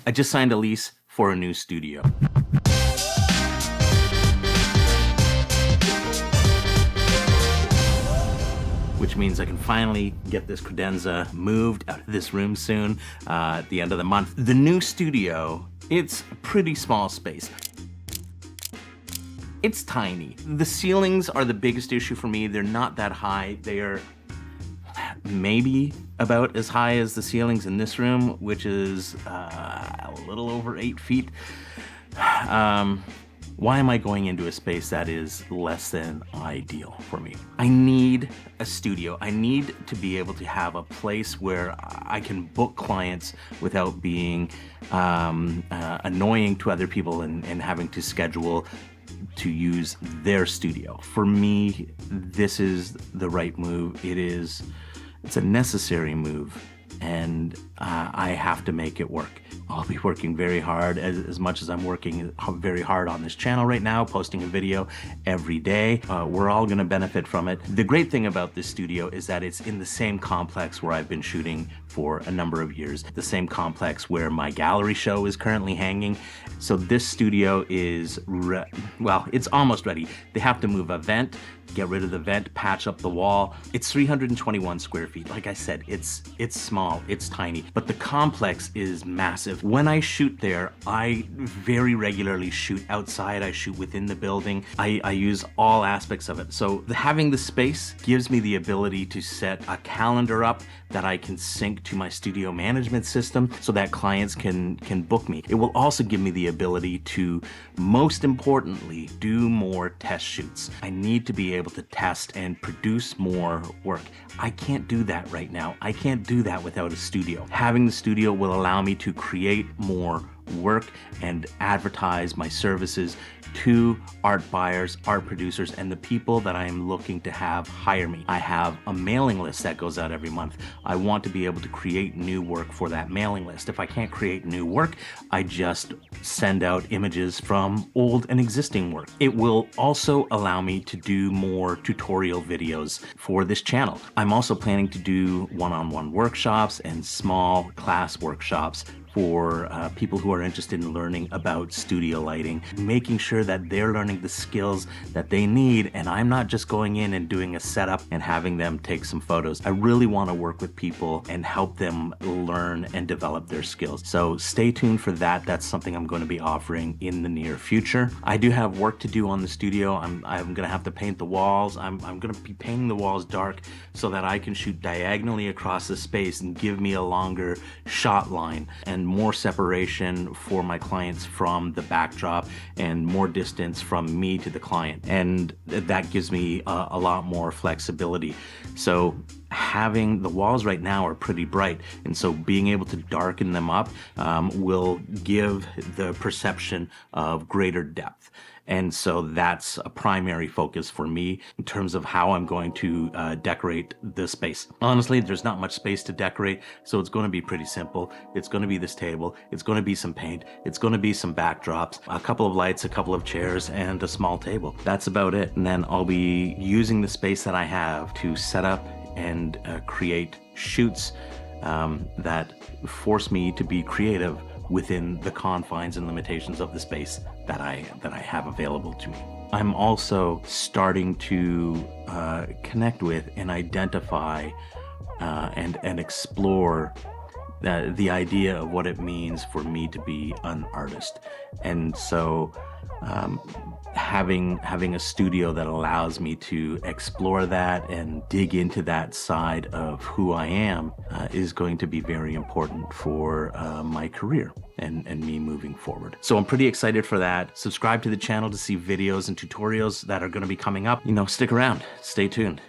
I just signed a lease for a new studio. Which means I can finally get this credenza moved out of this room soon, at the end of the month. The new studio, it's a pretty small space. It's tiny. The ceilings are the biggest issue for me. They're not that high. They are maybe about as high as the ceilings in this room, which is a little over 8 feet. Why am I going into a space that is less than ideal for me? I need a studio. I need to be able to have a place where I can book clients without being annoying to other people and having to schedule to use their studio. For me, this is the right move. It's a necessary move, and I have to make it work. I'll be working very hard, as much as I'm working very hard on this channel right now, posting a video every day. We're all gonna benefit from it. The great thing about this studio is that it's in the same complex where I've been shooting for a number of years, the same complex where my gallery show is currently hanging. So this studio is, well, it's almost ready. They have to move a vent, get rid of the vent, patch up the wall. It's 321 square feet. Like I said, it's small, it's tiny, but the complex is massive. When I shoot there, I very regularly shoot outside, I shoot within the building. I use all aspects of it. So having the space gives me the ability to set a calendar up that I can sync to my studio management system so that clients can book me. It will also give me the ability to, most importantly, do more test shoots. I need to be able to test and produce more work. I can't do that right now. I can't do that without a studio. Having the studio will allow me to create more work and advertise my services to art buyers, art producers, and the people that I am looking to have hire me. I have a mailing list that goes out every month. I want to be able to create new work for that mailing list. If I can't create new work, I just send out images from old and existing work. It will also allow me to do more tutorial videos for this channel. I'm also planning to do one-on-one workshops and small class workshops for people who are interested in learning about studio lighting, making sure that they're learning the skills that they need, and I'm not just going in and doing a setup and having them take some photos. I really want to work with people and help them learn and develop their skills. So stay tuned for that. That's something I'm going to be offering in the near future. I do have work to do on the studio. I'm going to have to paint the walls. I'm going to be painting the walls dark so that I can shoot diagonally across the space and give me a longer shot line and more separation for my clients from the backdrop and more distance from me to the client. And that gives me a lot more flexibility. So having the walls right now are pretty bright, and so being able to darken them up will give the perception of greater depth. And so that's a primary focus for me in terms of how I'm going to decorate the space. Honestly, there's not much space to decorate, so it's going to be pretty simple. It's going to be this table, it's going to be some paint, it's going to be some backdrops, a couple of lights, a couple of chairs, and a small table. That's about it. And then I'll be using the space that I have to set up and create shoots that force me to be creative within the confines and limitations of the space that I have available to me. I'm also starting to connect with and identify and explore the idea of what it means for me to be an artist. And so having a studio that allows me to explore that and dig into that side of who I am is going to be very important for my career and me moving forward. So I'm pretty excited for that. Subscribe to the channel to see videos and tutorials that are going to be coming up. You know, stick around, stay tuned.